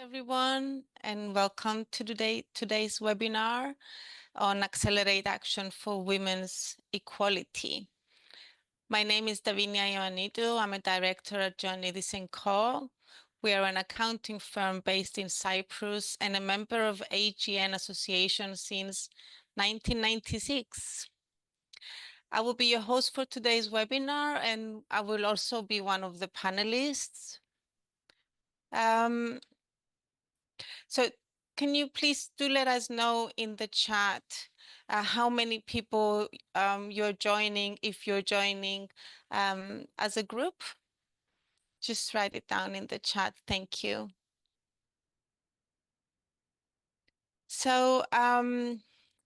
everyone, and welcome to today's webinar on Accelerate Action for Women's Equality. My name is Davinia Ioannidou. I'm a director at John Edison Co. We are an accounting firm based in Cyprus and a member of AGN Association since 1996. I will be your host for today's webinar, and I will also be one of the panelists. So can you please do let us know in the chat how many people you're joining, if you're joining as a group? Just write it down in the chat. Thank you. So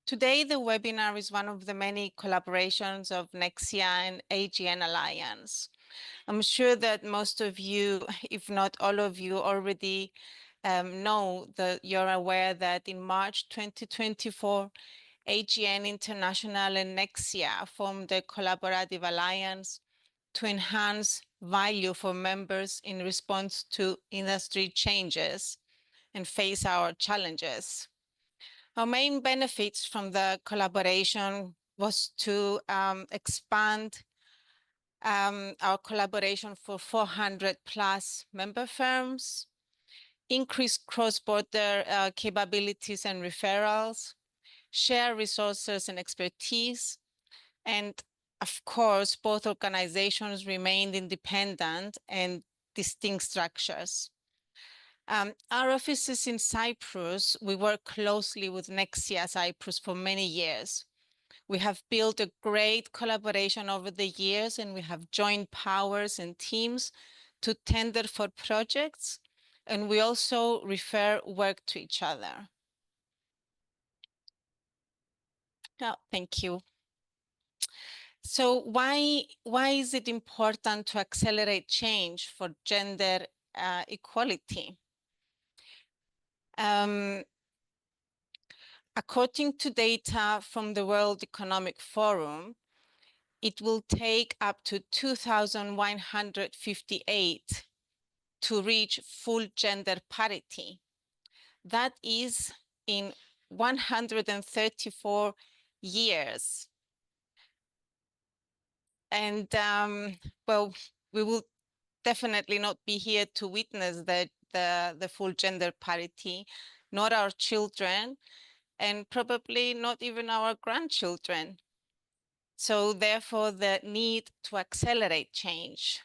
today the webinar is one of the many collaborations of Nexia and AGN Alliance. I'm sure that most of you, if not all of you, already know that you're aware that in March 2024, AGN International and Nexia formed a collaborative alliance to enhance value for members in response to industry changes and face our challenges. Our main benefits from the collaboration was to expand our collaboration for 400 plus member firms, increase cross-border capabilities and referrals, share resources and expertise, and of course, both organizations remained independent and distinct structures. Our offices in Cyprus, we work closely with Nexia Cyprus for many years. We have built a great collaboration over the years, and we have joined powers and teams to tender for projects, and we also refer work to each other. Oh, thank you. So why is it important to accelerate change for gender equality? According to data from the World Economic Forum, it will take up to 2,158 to reach full gender parity. That is in 134 years. And well, we will definitely not be here to witness the full gender parity, not our children, and probably not even our grandchildren. So therefore, the need to accelerate change.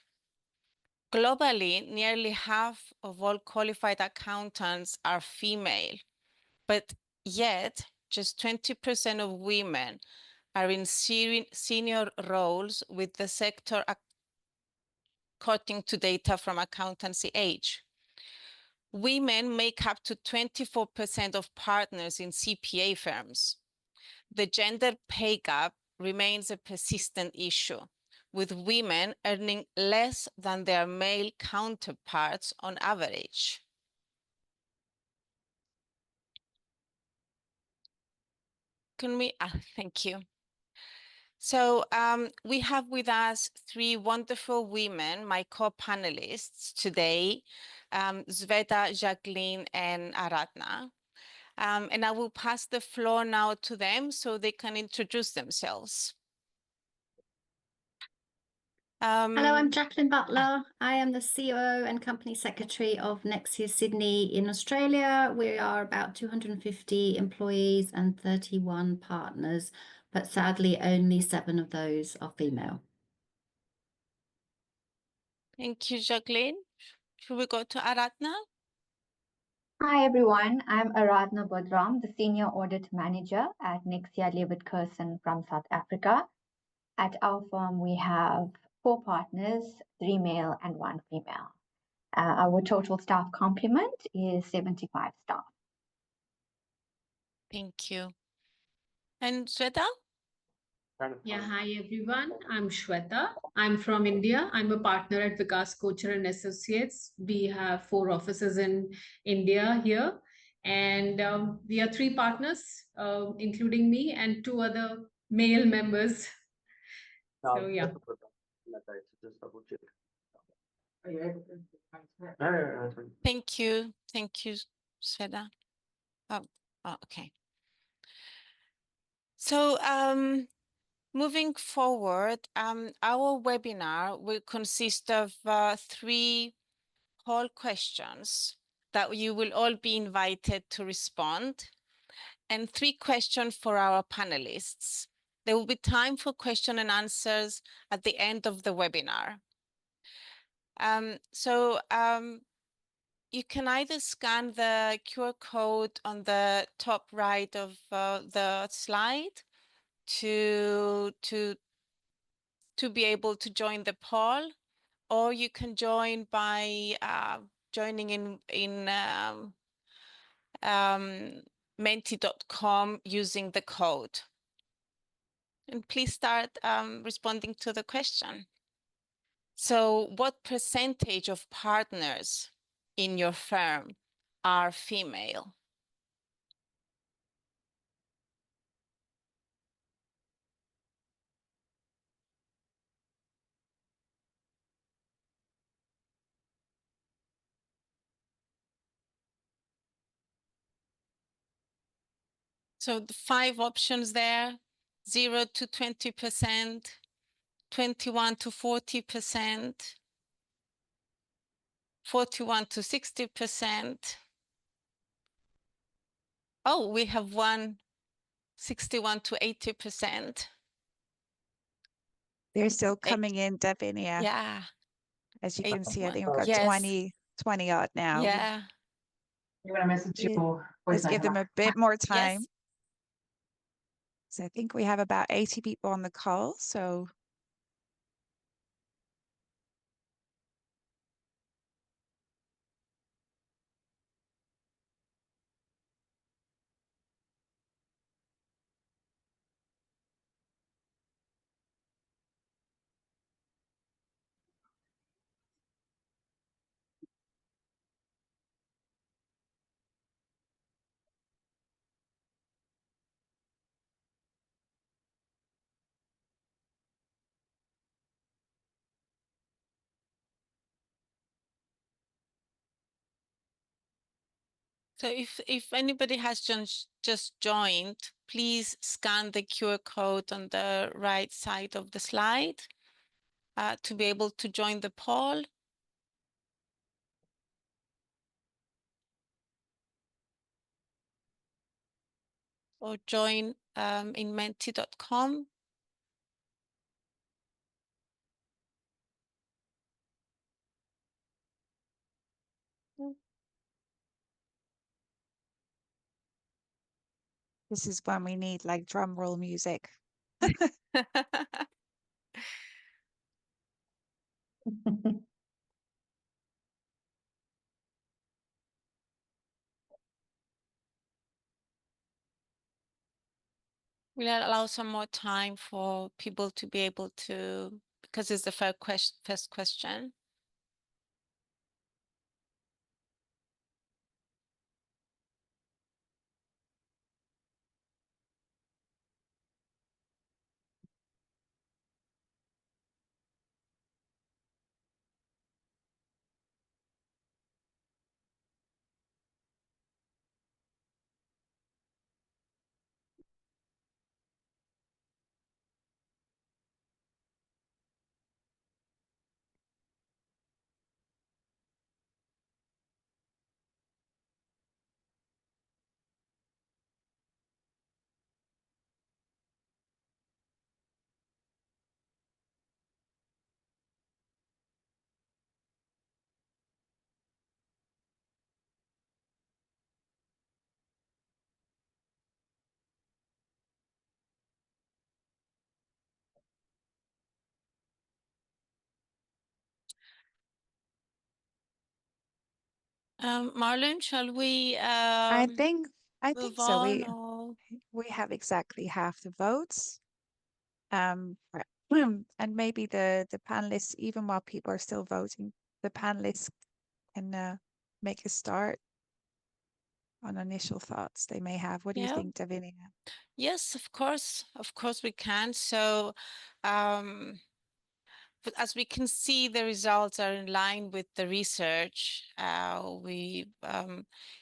Globally, nearly half of all qualified accountants are female, but yet just 20% of women are in senior roles with the sector according to data from Accountancy Age. Women make up to 24% of partners in CPA firms. The gender pay gap remains a persistent issue, with women earning less than their male counterparts on average. Thank you. So we have with us three wonderful women, my co-panelists today, Sveta, Jacqueline, and Aradna. And I will pass the floor now to them so they can introduce themselves. Hello, I'm Jacqueline Butler. I am the COO and Company Secretary of Nexia Sydney in Australia. We are about 250 employees and 31 partners, but sadly only 7 of those are female. Thank you, Jacqueline. Should we go to Aradna? Hi, everyone. I'm Aradna Bodram, the Senior Audit Manager at Nexia Leavitt Curson from South Africa. At our firm, we have 4 partners, 3 male and 1 female. Our total staff complement is 75 staff. Thank you. And Shweta? Yeah, hi everyone. I'm Shweta. I'm from India. I'm a partner at Vikas Kochar and Associates. We have 4 offices in India here, and we are 3 partners, including me and 2 other male members. So yeah. Thank you. Thank you, Sveta. Oh, okay. So moving forward, our webinar will consist of 3 poll questions that you will all be invited to respond, and 3 questions for our panelists. There will be time for question and answers at the end of the webinar. You can either scan the QR code on the top right of the slide to be able to join the poll, or you can join by joining in menti.com using the code. And please start responding to the question. So what percentage of partners in your firm are female? So the 5 options there: 0 to 20%, 21 to 40%, 41 to 60%. Oh, we have one 61 to 80%. They're still coming in, Davinia. Yeah. As you can see, I think we've got Yes. 20 odd now. Yeah. You want a message to Let's give them a bit more time. Yes. So I think we have about 80 people on the call. So So if anybody has just joined, please scan the QR code on the right side of the slide to be able to join the poll. Or join in menti.com. this is when we need like drum roll music. We'll allow some more time for people to be able to, because it's the first question. Marlon, shall we I think move so. on? We have exactly half the votes. And maybe the panelists, even while people are still voting, the panelists can make a start on initial thoughts they may have. What do you think, Davinia? Yes, of course we can. So But as we can see, the results are in line with the research.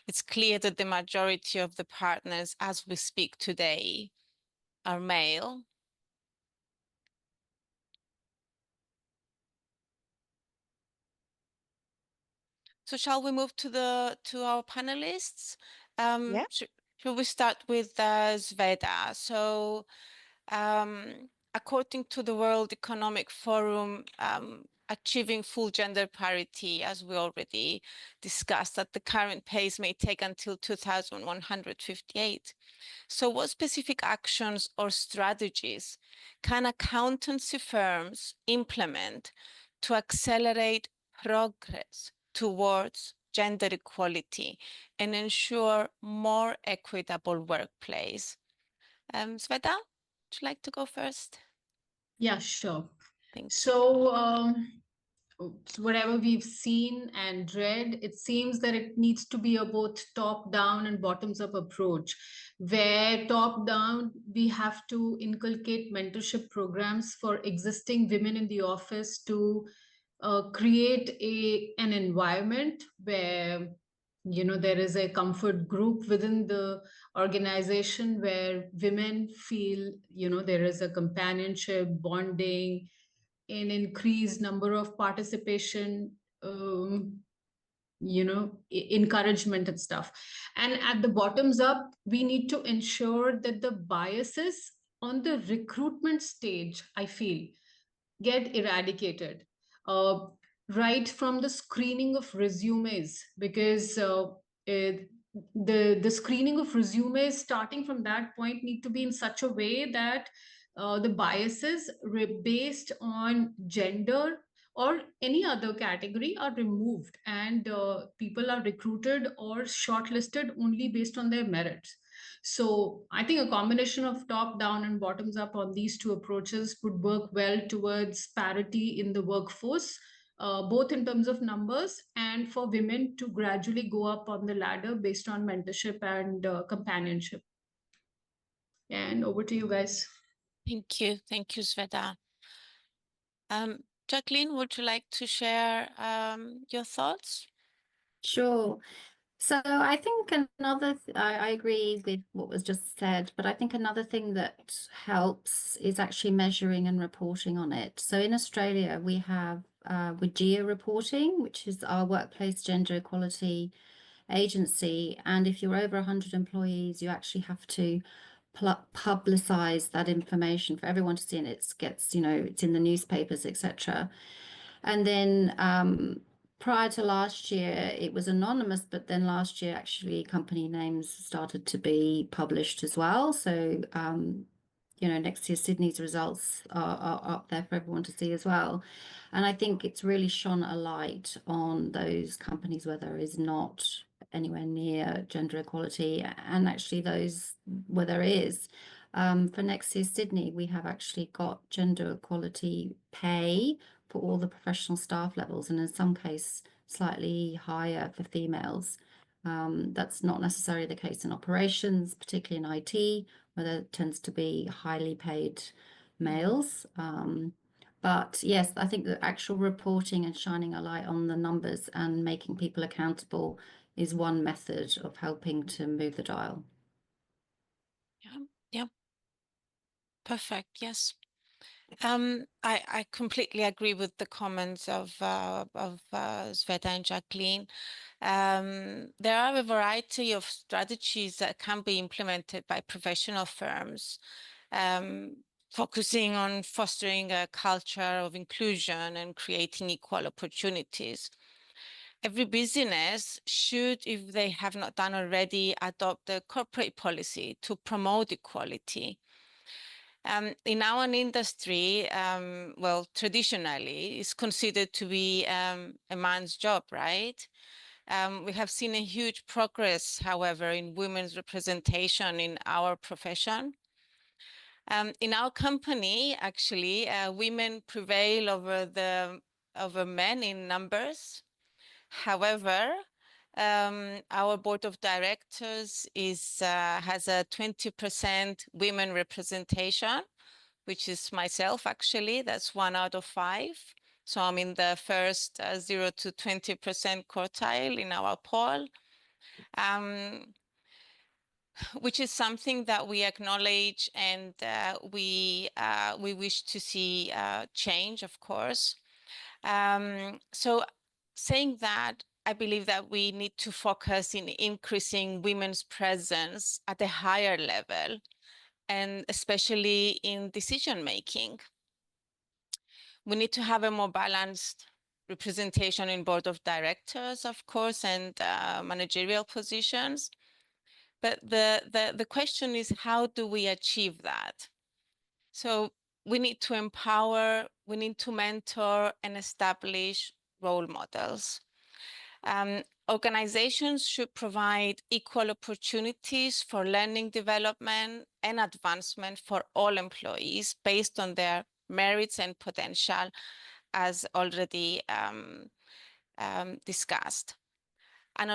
It's clear that the majority of the partners, as we speak today, are male. So shall we move to our panelists? Yeah. Should we start with Sveta? So according to the World Economic Forum, achieving full gender parity, as we already discussed, at the current pace may take until 2158. So what specific actions or strategies can accountancy firms implement to accelerate progress towards gender equality and ensure more equitable workplace? Sveta, would you like to go first? Yeah, sure. Thank you. So whatever we've seen and read, it seems that it needs to be a both top-down and bottoms-up approach, where top-down, we have to inculcate mentorship programs for existing women in the office to create an environment where there is a comfort group within the organization where women feel there is a companionship, bonding, an increased number of participation, encouragement and stuff. And at the bottoms up, we need to ensure that the biases on the recruitment stage, I feel, get eradicated right from the screening of resumes, because the screening of resumes starting from that point need to be in such a way that the biases based on gender or any other category are removed, and people are recruited or shortlisted only based on their merits. So I think a combination of top down and bottoms up on these two approaches would work well towards parity in the workforce, both in terms of numbers and for women to gradually go up on the ladder based on mentorship and companionship. And over to you guys. Thank you. Thank you, Sveta. Jacqueline, would you like to share your thoughts? Sure. So I think I agree with what was just said, but I think another thing that helps is actually measuring and reporting on it. So in Australia, we have WGEA reporting, which is our workplace gender equality agency. And if you're over 100 employees, you actually have to publicize that information for everyone to see, and it gets, it's in the newspapers, etc. And then prior to last year, it was anonymous, but then last year, actually, company names started to be published as well. So, Nexia Sydney's results are up there for everyone to see as well. And I think it's really shone a light on those companies where there is not anywhere near gender equality, and actually those where there is. For Nexia Sydney, we have actually got gender equality pay for all the professional staff levels, and in some cases slightly higher for females. That's not necessarily the case in operations, particularly in IT, where there tends to be highly paid males. But yes, I think the actual reporting and shining a light on the numbers and making people accountable is one method of helping to move the dial. Yeah. Perfect. Yes. I completely agree with the comments of Sveta and Jacqueline. There are a variety of strategies that can be implemented by professional firms, focusing on fostering a culture of inclusion and creating equal opportunities. Every business should, if they have not done already, adopt a corporate policy to promote equality. In our industry, well, traditionally, it's considered to be a man's job, right? We have seen a huge progress, however, in women's representation in our profession. In our company, actually, women prevail over men in numbers. However, our board of directors has a 20% women representation, which is myself, actually. That's 1 out of 5. So I'm in the first 0 to 20% quartile in our poll, which is something that we acknowledge, and we wish to see change, of course. So saying that, I believe that we need to focus in increasing women's presence at a higher level, and especially in decision making. We need to have a more balanced representation in board of directors, of course, and managerial positions. But the question is, how do we achieve that? So we need to empower, we need to mentor and establish role models. Organizations should provide equal opportunities for learning development and advancement for all employees based on their merits and potential, as already discussed. And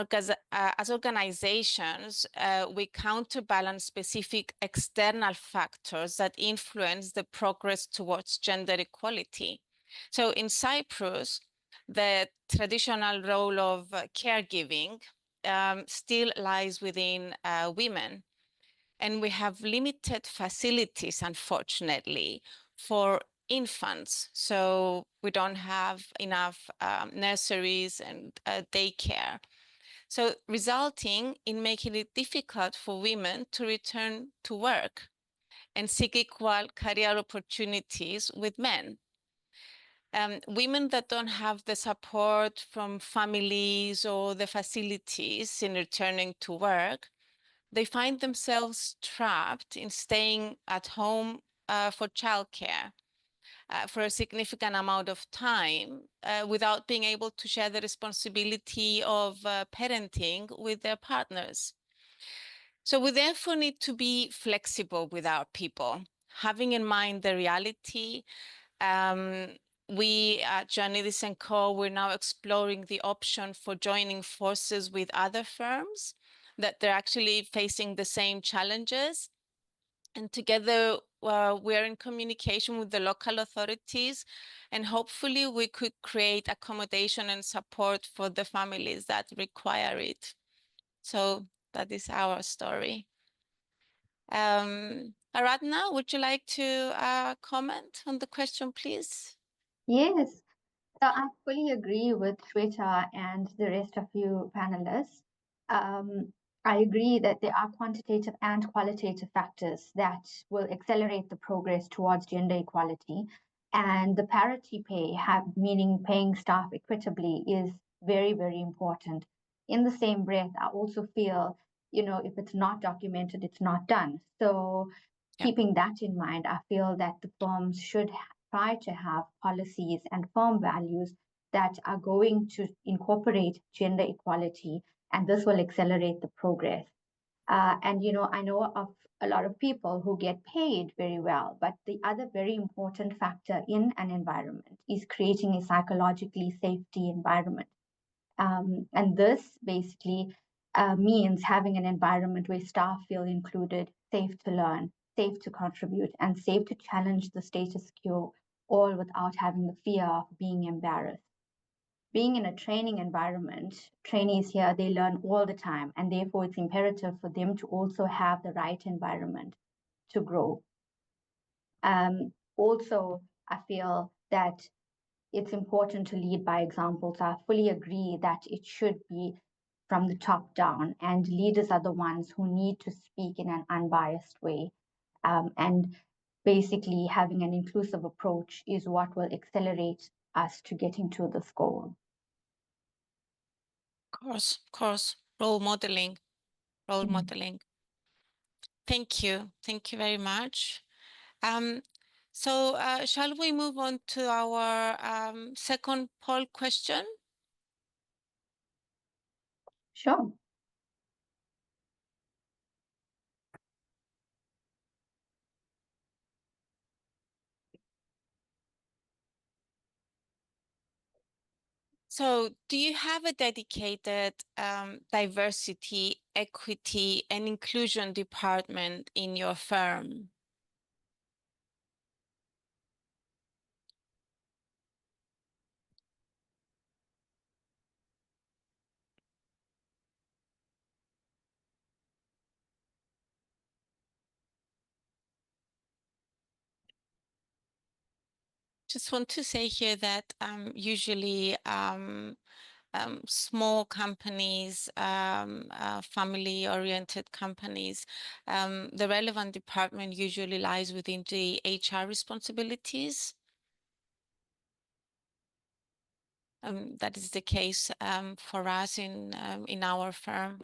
as organizations, we counterbalance specific external factors that influence the progress towards gender equality. So in Cyprus, the traditional role of caregiving still lies within women. And we have limited facilities, unfortunately, for infants. So we don't have enough nurseries and daycare. So resulting in making it difficult for women to return to work and seek equal career opportunities with men. Women that don't have the support from families or the facilities in returning to work, they find themselves trapped in staying at home for childcare for a significant amount of time without being able to share the responsibility of parenting with their partners. So we therefore need to be flexible with our people, having in mind the reality. We at Janidis & Co, we're now exploring the option for joining forces with other firms that they're actually facing the same challenges. And together, we're in communication with the local authorities, and hopefully we could create accommodation and support for the families that require it. So that is our story. Aradna, would you like to comment on the question, please? Yes, so I fully agree with Shweta and the rest of you panelists. I agree that there are quantitative and qualitative factors that will accelerate the progress towards gender equality. And the parity pay, meaning paying staff equitably, is very, very important. In the same breath, I also feel, if it's not documented, it's not done. So keeping that in mind, I feel that the firms should try to have policies and firm values that are going to incorporate gender equality, and this will accelerate the progress. And I know of a lot of people who get paid very well, but the other very important factor in an environment is creating a psychologically safety environment. And this basically means having an environment where staff feel included, safe to learn, safe to contribute, and safe to challenge the status quo, all without having the fear of being embarrassed. Being in a training environment, trainees here, they learn all the time, and therefore it's imperative for them to also have the right environment to grow. Also, I feel that it's important to lead by example. So I fully agree that it should be from the top down, and leaders are the ones who need to speak in an unbiased way. And basically, having an inclusive approach is what will accelerate us to getting to this goal. Of course. Role modeling. Thank you. Thank you very much. So shall we move on to our second poll question? Sure. So do you have a dedicated diversity, equity, and inclusion department in your firm? just want to say here that usually small companies, family-oriented companies, the relevant department usually lies within the HR responsibilities. That is the case for us in our firm.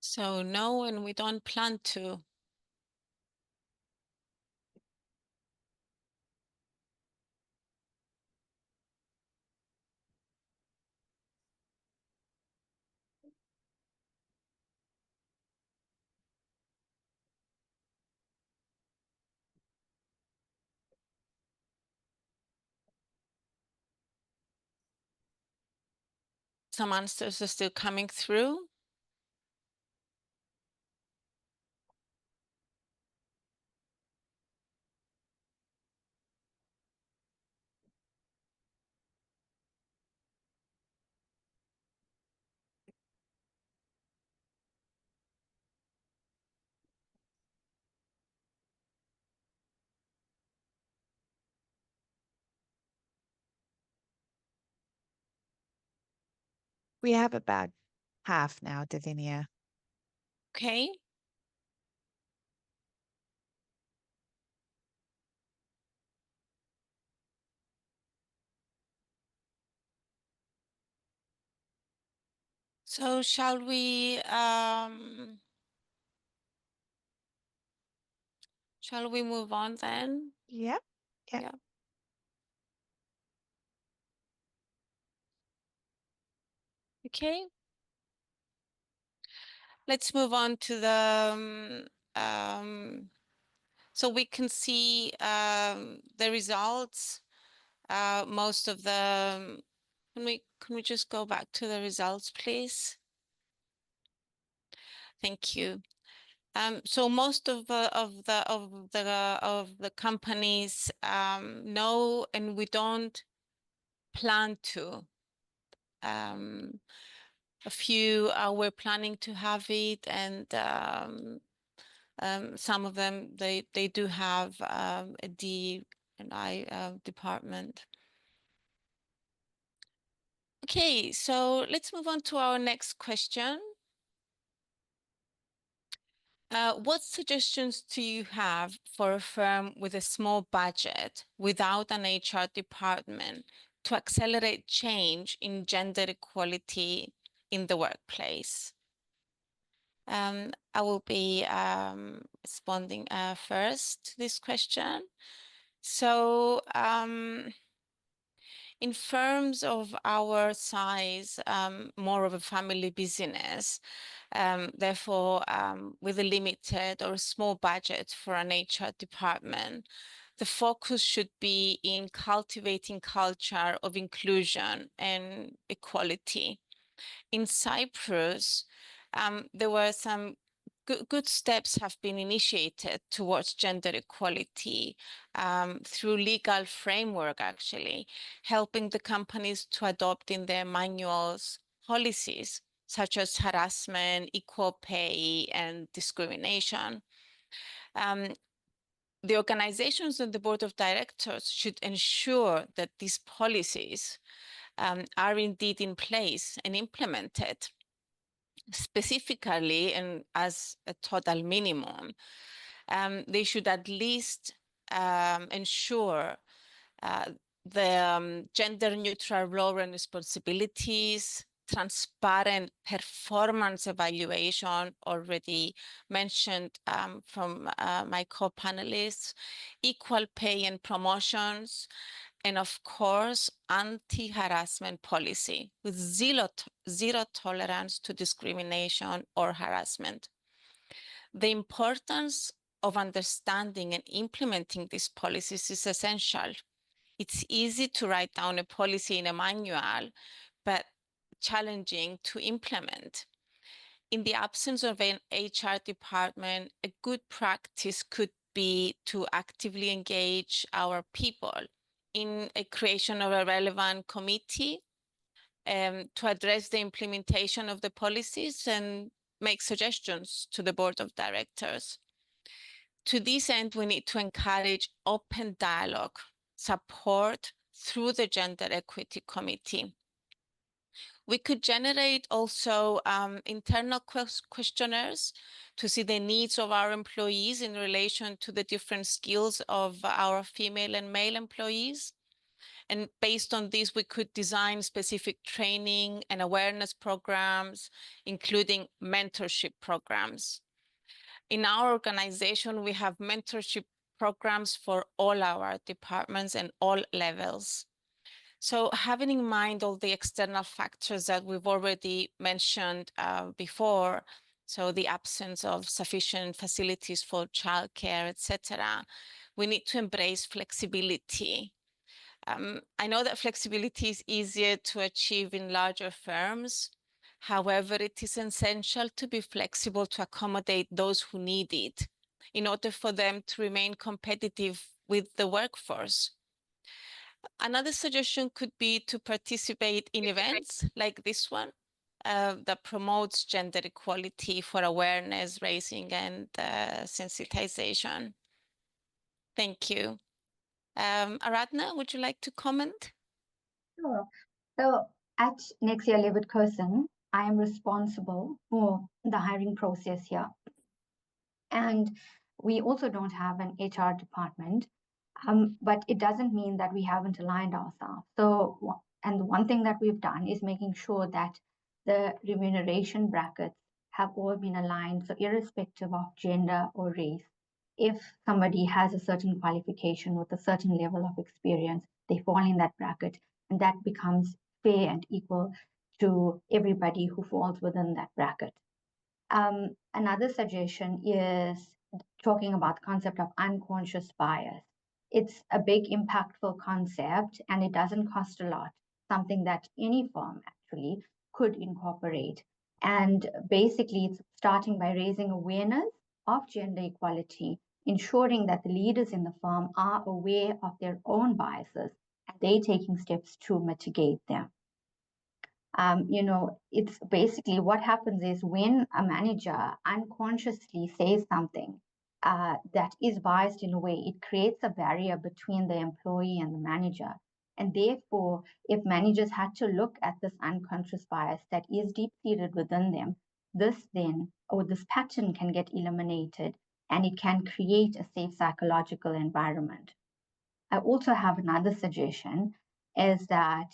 So no, and we don't plan to. Some answers are still coming through. We have about half now, Davinia. Okay. So shall we move on then? Yep. Yep. Yeah. Okay. Let's move on to the so we can see the results. Most of the can we just go back to the results, please? Thank you. So most of the companies know, and we don't plan to. A few we're planning to have it, and some of them they do have a D&I department. Okay, so let's move on to our next question. What suggestions do you have for a firm with a small budget without an HR department to accelerate change in gender equality in the workplace? I will be responding first to this question. So in firms of our size, more of a family business, therefore with a limited or a small budget for an HR department, the focus should be in cultivating culture of inclusion and equality. In Cyprus, there were some good steps have been initiated towards gender equality through legal framework, actually, helping the companies to adopt in their manuals policies such as harassment, equal pay, and discrimination. The organizations and the board of directors should ensure that these policies are indeed in place and implemented. Specifically, and as a total minimum, they should at least ensure the gender neutral role and responsibilities, transparent performance evaluation, already mentioned from my co-panelists, equal pay and promotions, and of course, anti-harassment policy with zero tolerance to discrimination or harassment. The importance of understanding and implementing these policies is essential. It's easy to write down a policy in a manual, but challenging to implement. In the absence of an HR department, a good practice could be to actively engage our people in a creation of a relevant committee to address the implementation of the policies and make suggestions to the board of directors. To this end, we need to encourage open dialogue, support through the Gender Equity Committee. We could generate also internal questionnaires to see the needs of our employees in relation to the different skills of our female and male employees. And based on this, we could design specific training and awareness programs, including mentorship programs. In our organization, we have mentorship programs for all our departments and all levels. So having in mind all the external factors that we've already mentioned before, so the absence of sufficient facilities for childcare, etc., we need to embrace flexibility. I know that flexibility is easier to achieve in larger firms. However, it is essential to be flexible to accommodate those who need it in order for them to remain competitive with the workforce. Another suggestion could be to participate in events like this one that promotes gender equality for awareness raising and sensitization. Thank you. Aradhna, would you like to comment? Sure. So at Nexia Leverkusen, I am responsible for the hiring process here. And we also don't have an HR department, but it doesn't mean that we haven't aligned ourselves. So, and one thing that we've done is making sure that the remuneration brackets have all been aligned. So irrespective of gender or race, if somebody has a certain qualification with a certain level of experience, they fall in that bracket, and that becomes fair and equal to everybody who falls within that bracket. Another suggestion is talking about the concept of unconscious bias. It's a big, impactful concept, and it doesn't cost a lot, something that any firm actually could incorporate. And basically, it's starting by raising awareness of gender equality, ensuring that the leaders in the firm are aware of their own biases and they're taking steps to mitigate them. It's basically what happens is when a manager unconsciously says something that is biased in a way, it creates a barrier between the employee and the manager. And therefore, if managers had to look at this unconscious bias that is deep-seated within them, this pattern can get eliminated and it can create a safe psychological environment. I also have another suggestion is that,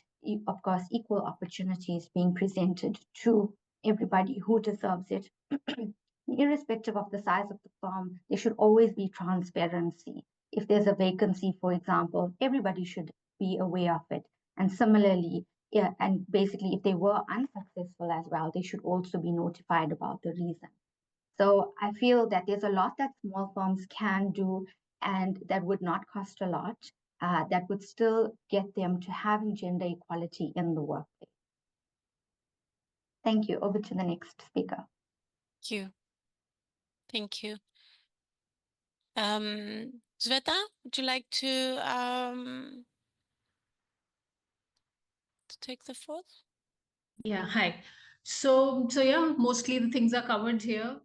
of course, equal opportunities being presented to everybody who deserves it. Irrespective of the size of the firm, there should always be transparency. If there's a vacancy, for example, everybody should be aware of it. And similarly, and basically, if they were unsuccessful as well, they should also be notified about the reason. So I feel that there's a lot that small firms can do and that would not cost a lot, that would still get them to having gender equality in the workplace. Thank you. Over to the next speaker. Thank you. Thank you. Zveta, would you like to take the floor? Yeah, hi. So yeah, mostly the things are covered here.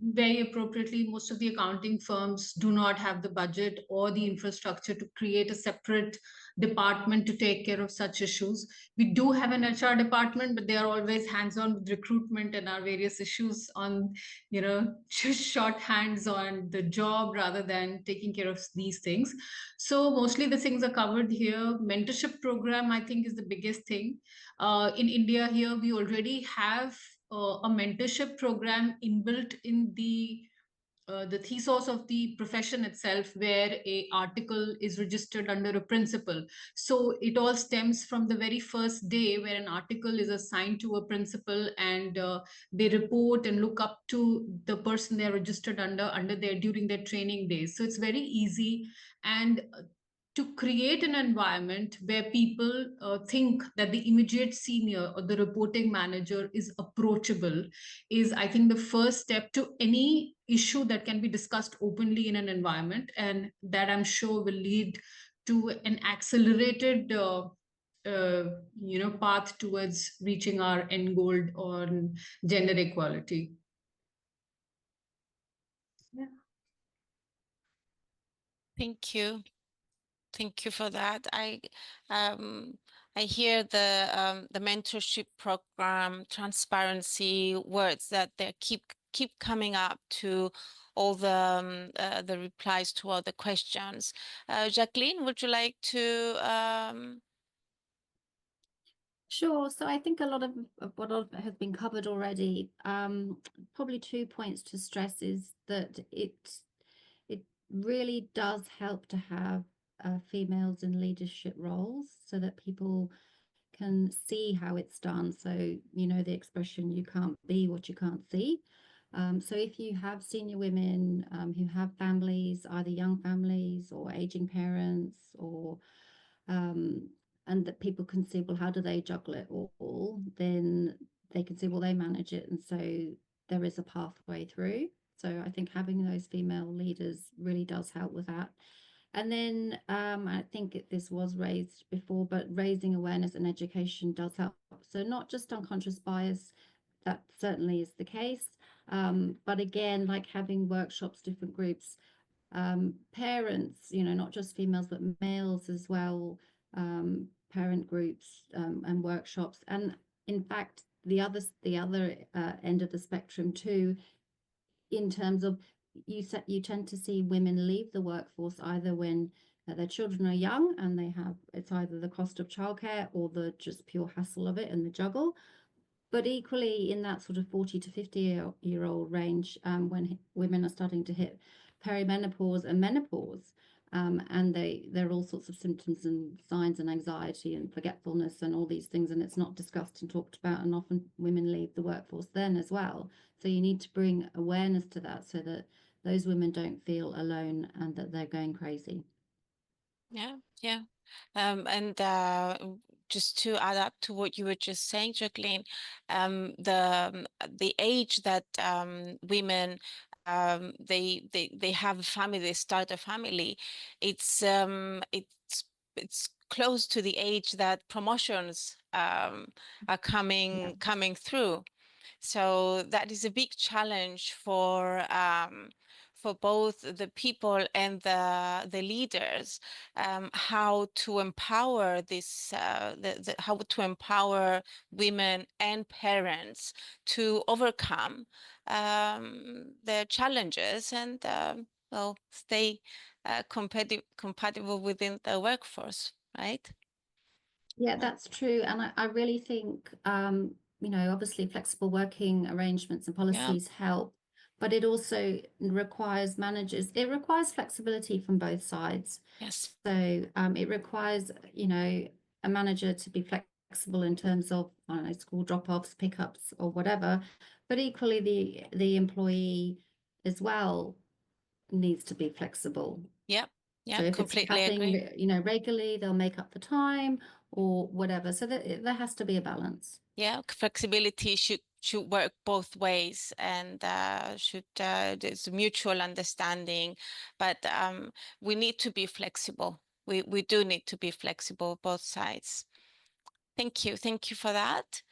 Very appropriately, most of the accounting firms do not have the budget or the infrastructure to create a separate department to take care of such issues. We do have an HR department, but they are always hands-on with recruitment and our various issues on, just shorthands on the job rather than taking care of these things. So mostly the things are covered here. Mentorship program, I think, is the biggest thing. In India here, we already have a mentorship program inbuilt in the thesis of the profession itself, where a article is registered under a principal. So it all stems from the very first day where an article is assigned to a principal, and they report and look up to the person they're registered under their during their training days. So it's very easy, and to create an environment where people think that the immediate senior or the reporting manager is approachable is, I think, the first step to any issue that can be discussed openly in an environment, and that I'm sure will lead to an accelerated path towards reaching our end goal on gender equality. Yeah. Thank you. Thank you for that. I hear the mentorship program, transparency words that they keep coming up to all the replies to all the questions. Jacqueline, would you like to? Sure. So I think a lot of what has been covered already. Probably 2 points to stress is that it really does help to have females in leadership roles so that people can see how it's done. So, you know, the expression, you can't be what you can't see. So if you have senior women who have families, either young families or aging parents, or and that people can see, well, how do they juggle it all? Then they can see, well, they manage it. And so there is a pathway through. So I think having those female leaders really does help with that. And then I think this was raised before, but raising awareness and education does help. So not just unconscious bias, that certainly is the case. But again, like having workshops, different groups, parents, you know, not just females, but males as well, parent groups and workshops. And in fact, the other end of the spectrum too, in terms of you tend to see women leave the workforce either when their children are young and it's either the cost of childcare or the just pure hassle of it and the juggle. But equally in that sort of 40 to 50-year-old range, when women are starting to hit perimenopause and menopause, and there are all sorts of symptoms and signs and anxiety and forgetfulness and all these things, and it's not discussed and talked about, and often women leave the workforce then as well. So you need to bring awareness to that so that those women don't feel alone and that they're going crazy. Yeah. And just to add up to what you were just saying, Jacqueline, the age that women they have a family, they start a family, it's close to the age that promotions are coming through. So that is a big challenge for both the people and the leaders, how to empower this, how to empower women and parents to overcome their challenges and well, stay compatible within the workforce, right? Yeah, that's true. And I really think, you know, obviously flexible working arrangements and policies help, but it also requires managers. It requires flexibility from both sides. Yes. So it requires, you know, a manager to be flexible in terms of, I don't know, school drop-offs, pickups or whatever, but equally the employee as well needs to be flexible. Yeah. So if it's Completely happening, agree. you know, regularly, they'll make up the time or whatever. So there has to be a balance. Yeah, flexibility should work both ways, and there's a mutual understanding. But we need to be flexible. We do need to be flexible, both sides. Thank you for that.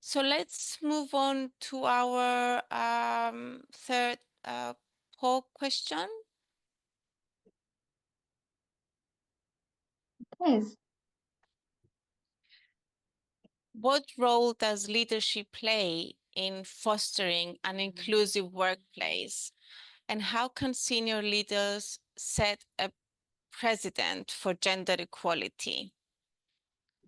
So let's move on to our third poll question. Yes. What role does leadership play in fostering an inclusive workplace? And how can senior leaders set a precedent for gender equality?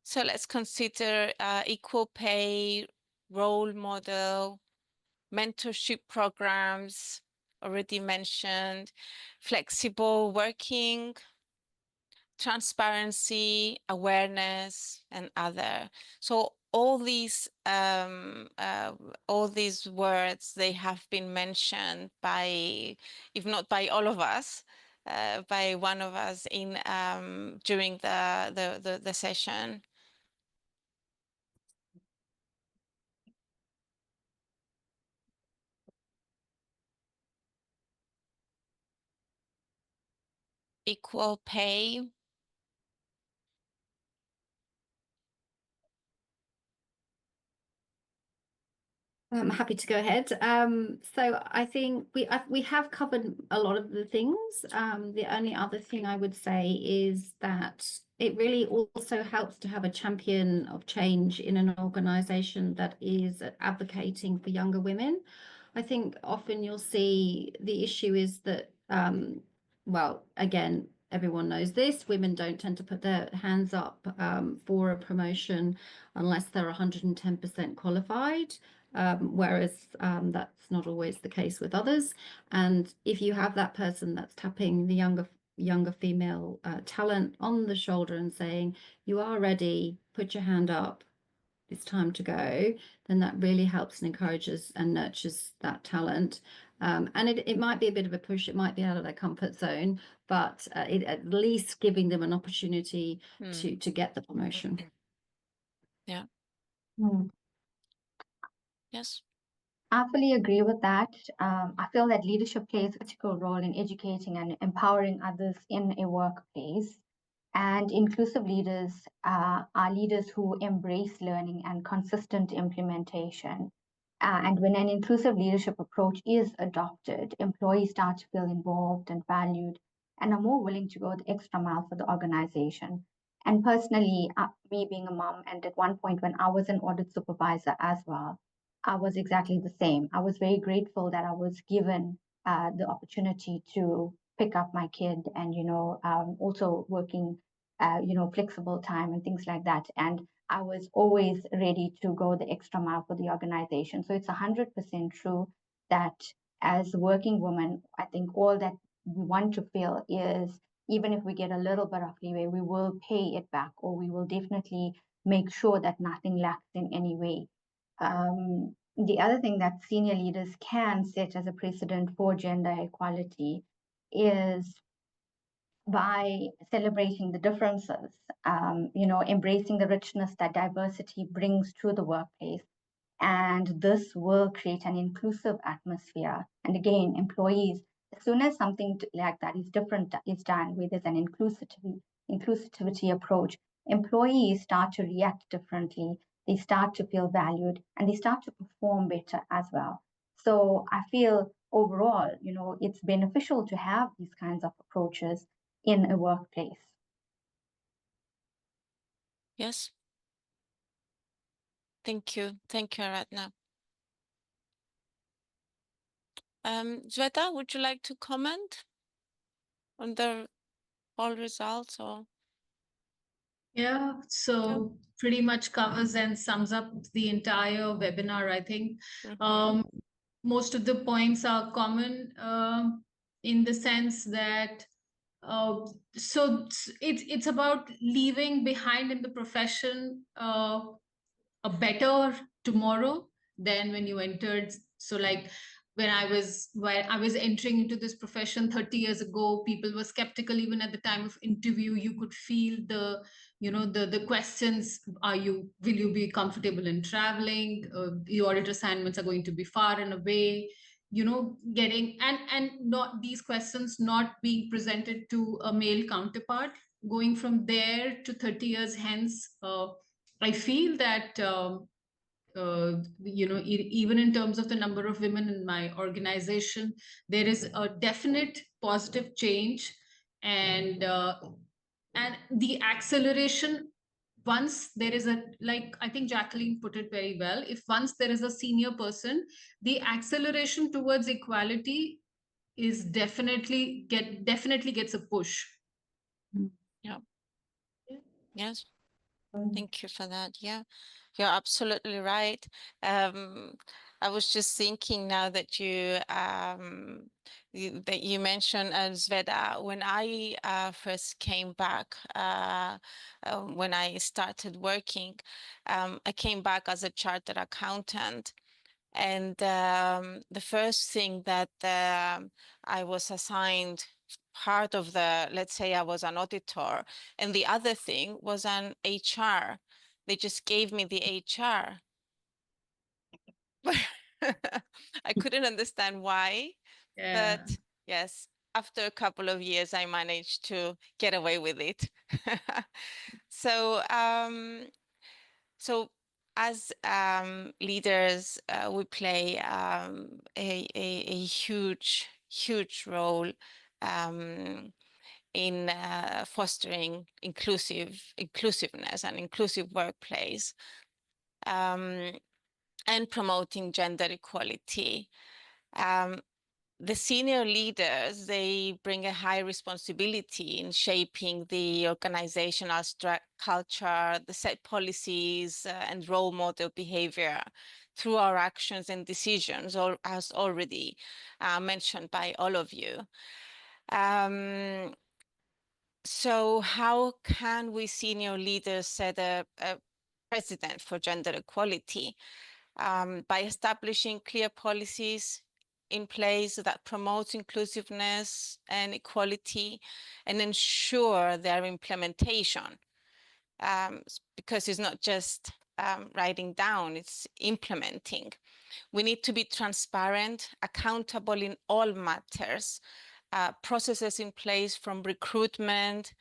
So let's consider equal pay, role model, mentorship programs, already mentioned, flexible working, transparency, awareness, and other. So all these words, they have been mentioned by, if not by all of us, by one of us in during the session. Equal pay. I'm happy to go ahead. So I think we have covered a lot of the things. The only other thing I would say is that it really also helps to have a champion of change in an organization that is advocating for younger women. I think often you'll see the issue is that, well, again, everyone knows this, women don't tend to put their hands up for a promotion unless they're 110% qualified. Whereas that's not always the case with others. And if you have that person that's tapping the younger female talent on the shoulder and saying, you are ready, put your hand up, it's time to go, then that really helps and encourages and nurtures that talent. And it might be a bit of a push, it might be out of their comfort zone, but it at least giving them an opportunity to get the promotion. Yeah. Yes. I fully agree with that. I feel that leadership plays a critical role in educating and empowering others in a workplace. And inclusive leaders are leaders who embrace learning and consistent implementation. And when an inclusive leadership approach is adopted, employees start to feel involved and valued and are more willing to go the extra mile for the organization. And personally, me being a mom, and at one point when I was an audit supervisor as well, I was exactly the same. I was very grateful that I was given the opportunity to pick up my kid and, also working, flexible time and things like that. And I was always ready to go the extra mile for the organization. So it's 100% true that as a working woman, I think all that we want to feel is even if we get a little bit of leeway, we will pay it back, or we will definitely make sure that nothing lacks in any way. The other thing that senior leaders can set as a precedent for gender equality is by celebrating the differences, embracing the richness that diversity brings to the workplace. And this will create an inclusive atmosphere. And again, employees, as soon as something like that is different is done, where there's an inclusivity approach, employees start to react differently. They start to feel valued and they start to perform better as well. So I feel overall, it's beneficial to have these kinds of approaches in a workplace. Yes. Thank you. Thank you, Aradhna. Shweta, would you like to comment on the poll results or? Yeah, so pretty much covers and sums up the entire webinar, I think. Most of the points are common in the sense that so it's about leaving behind in the profession a better tomorrow than when you entered. So like when I was entering into this profession 30 years ago, people were skeptical even at the time of interview. You could feel the questions. Will you be comfortable in traveling? The audit assignments are going to be far and away, getting and not these questions not being presented to a male counterpart. Going from there to 30 years hence, I feel that even in terms of the number of women in my organization, there is a definite positive change, and the acceleration. Once there is like I think Jacqueline put it very well, if once there is a senior person, the acceleration towards equality is definitely gets a push. Yeah. Yes. Thank you for that. Yeah, you're absolutely right. I was just thinking now that you mentioned Sveta, when I first came back, when I started working, I came back as a chartered accountant. And the first thing that I was assigned part of the, let's say I was an auditor, and the other thing was an HR. They just gave me the HR. I couldn't understand why, but yes, after a couple of years, I managed to get away with it. So, as leaders, we play a huge, huge role in fostering inclusiveness and inclusive workplace, and promoting gender equality. The senior leaders, they bring a high responsibility in shaping the organizational culture, the set policies and role model behavior through our actions and decisions, or as already mentioned by all of you. So how can we senior leaders set a precedent for gender equality? By establishing clear policies in place that promote inclusiveness and equality and ensure their implementation. Because it's not just writing down, it's implementing. We need to be transparent, accountable in all matters, processes in place from recruitment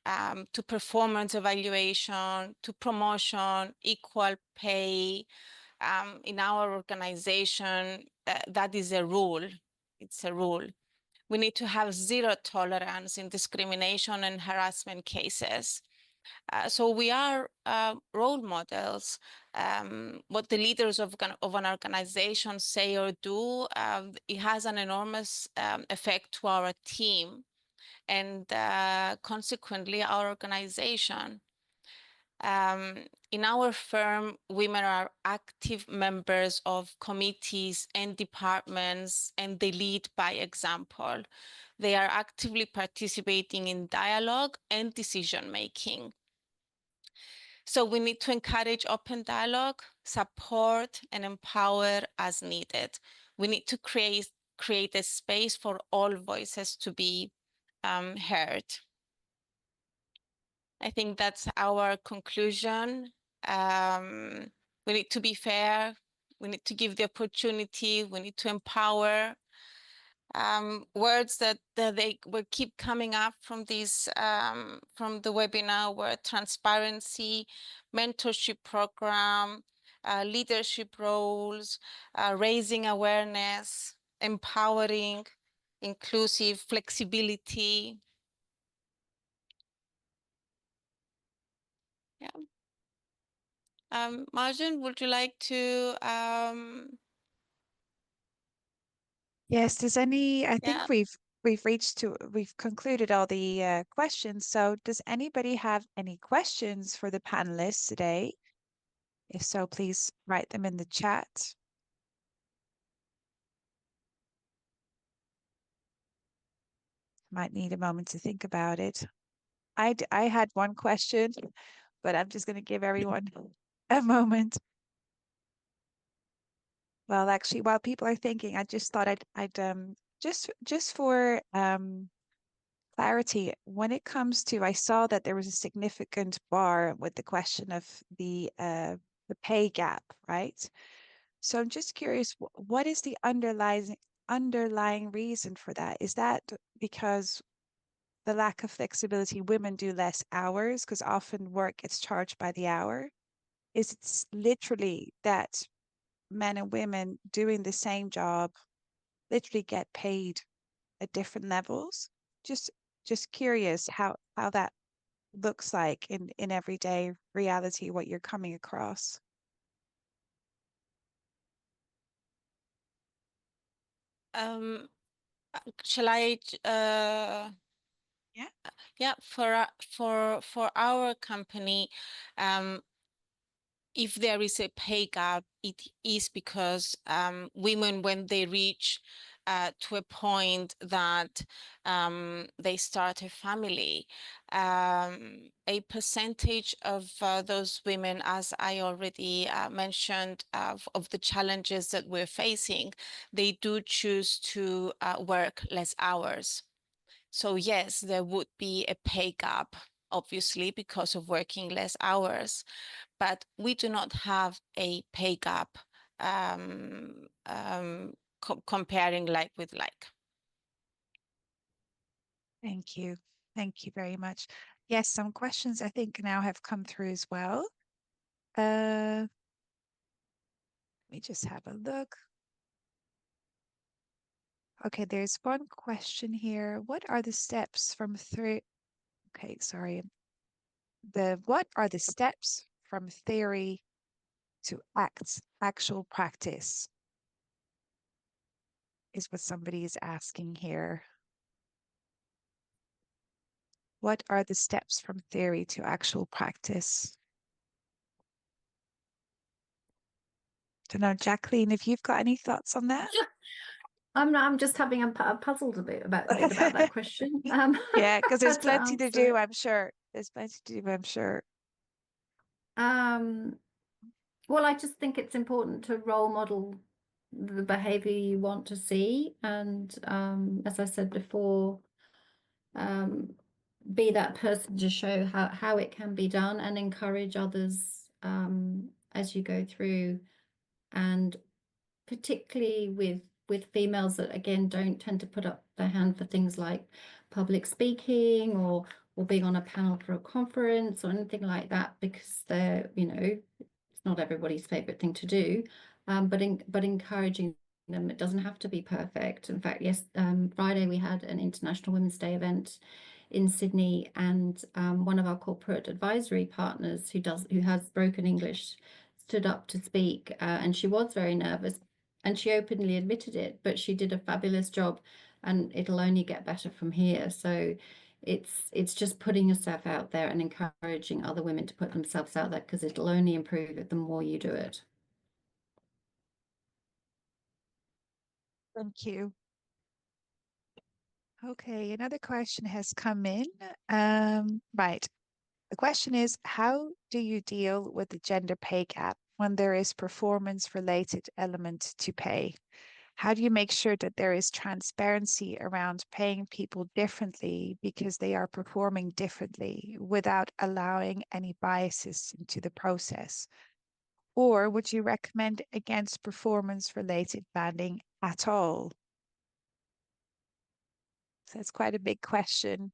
to performance evaluation, to promotion, equal pay. In our organization, that is a rule. It's a rule. We need to have zero tolerance in discrimination and harassment cases. So we are role models. What the leaders of an organization say or do, it has an enormous effect to our team and consequently our organization. In our firm, women are active members of committees and departments, and they lead by example. They are actively participating in dialogue and decision-making. So we need to encourage open dialogue, support, and empower as needed. We need to create a space for all voices to be heard. I think that's our conclusion. We need to be fair. We need to give the opportunity. We need to empower. Words that they will keep coming up from this from the webinar were transparency, mentorship program, leadership roles, raising awareness, empowering, inclusive, flexibility. Yeah. Marjan, would you like to? Yes, does any, I think Yeah. we've concluded all the questions. So does anybody have any questions for the panelists today? If so, please write them in the chat. Might need a moment to think about it. I had one question, but I'm just going to give everyone a moment. Well, actually, while people are thinking, I just thought I'd just for clarity, when it comes to, I saw that there was a significant bar with the question of the pay gap, right? So I'm just curious, what is the underlying reason for that? Is that because the lack of flexibility, women do less hours because often work gets charged by the hour? Is it literally that men and women doing the same job literally get paid at different levels? Just curious how that looks like in everyday reality, what you're coming across. Shall I? Yeah. Yeah. For our company, if there is a pay gap, it is because women, when they reach to a point that they start a family, a percentage of those women, as I already mentioned, of the challenges that we're facing, they do choose to work less hours. So yes, there would be a pay gap, obviously, because of working less hours, but we do not have a pay gap comparing like with like. Thank you. Thank you very much. Yes, some questions I think now have come through as well. Let me just have a look. Okay, there's one question here. What are the steps from three? Okay, sorry. What are the steps from theory to actual practice? Is what somebody is asking here. What are the steps from theory to actual practice? Don't know, Jacqueline, if you've got any thoughts on that? I'm just having puzzled a bit about that question. Yeah, because there's how to plenty to answer do, it. I'm sure. There's plenty to do, I'm sure. Well, I just think it's important to role model the behavior you want to see, and as I said before, be that person to show how it can be done and encourage others as you go through, and particularly with females that again don't tend to put up their hand for things like public speaking or being on a panel for a conference or anything like that, because they're, it's not everybody's favorite thing to do, but encouraging them. It doesn't have to be perfect. In fact, yes, Friday we had an International Women's Day event in Sydney, and one of our corporate advisory partners who has broken English stood up to speak, and she was very nervous, and she openly admitted it, but she did a fabulous job, and it'll only get better from here. So it's just putting yourself out there and encouraging other women to put themselves out there, because it'll only improve it the more you do it. Thank you. Okay, another question has come in. Right. The question is, how do you deal with the gender pay gap when there is performance-related element to pay? How do you make sure that there is transparency around paying people differently because they are performing differently without allowing any biases into the process? Or would you recommend against performance-related banding at all? So it's quite a big question.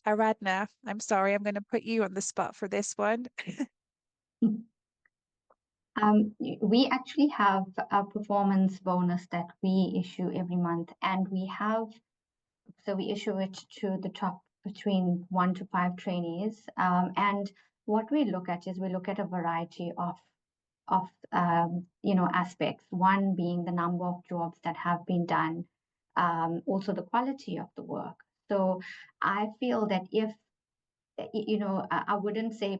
Aradna, I'm sorry, I'm going to put you on the spot for this one. We actually have a performance bonus that we issue every month, and we issue it to the top between 1 to 5 trainees. And what we look at is we look at a variety of aspects. One being the number of jobs that have been done, also the quality of the work. So I feel that if I wouldn't say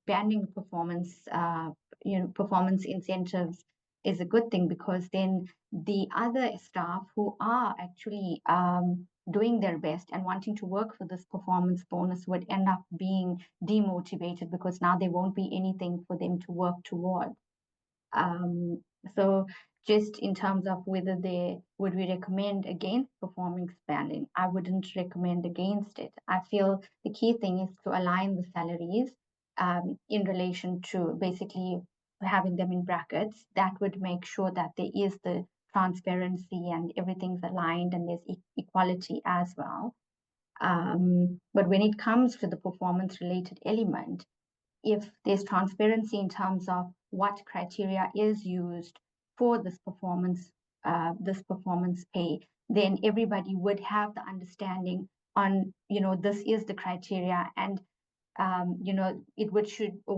banning performance incentives is a good thing, because then the other staff who are actually doing their best and wanting to work for this performance bonus would end up being demotivated, because now there won't be anything for them to work toward. So just in terms of whether would we recommend against performance banding, I wouldn't recommend against it. I feel the key thing is to align the salaries in relation to basically having them in brackets. That would make sure that there is the transparency and everything's aligned and there's equality as well. But when it comes to the performance related element, if there's transparency in terms of what criteria is used for this performance pay, then everybody would have the understanding on, this is the criteria, and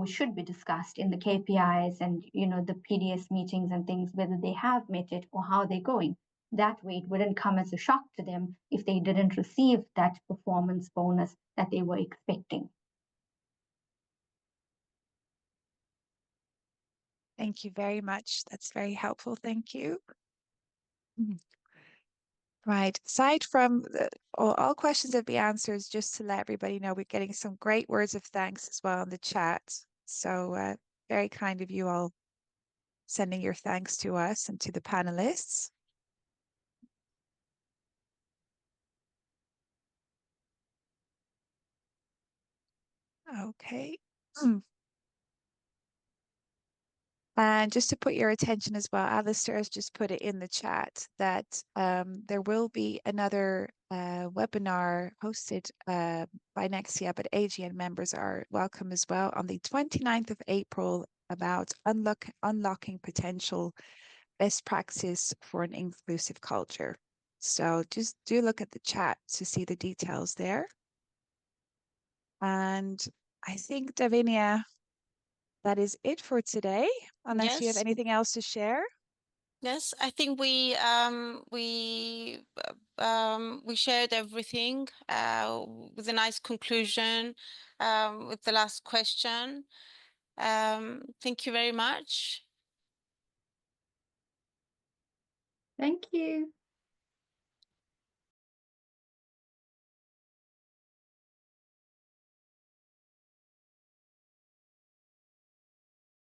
should be discussed in the KPIs and the PDS meetings and things, whether they have met it or how they're going. That way it wouldn't come as a shock to them if they didn't receive that performance bonus that they were expecting. Thank you very much. That's very helpful. Thank you. Right. Aside from all questions have been answered, just to let everybody know, we're getting some great words of thanks as well in the chat. So very kind of you all sending your thanks to us and to the panelists. Okay. And just to put your attention as well, Alistair has just put it in the chat that there will be another webinar hosted by Nexia, but AGN members are welcome as well on the 29th of April about unlocking potential best practice for an inclusive culture. So just do look at the chat to see the details there. And I think, Davinia, that is it for today, unless you have Yes. anything else to share. Yes, I think we shared everything with a nice conclusion with the last question. Thank you very much. Thank you.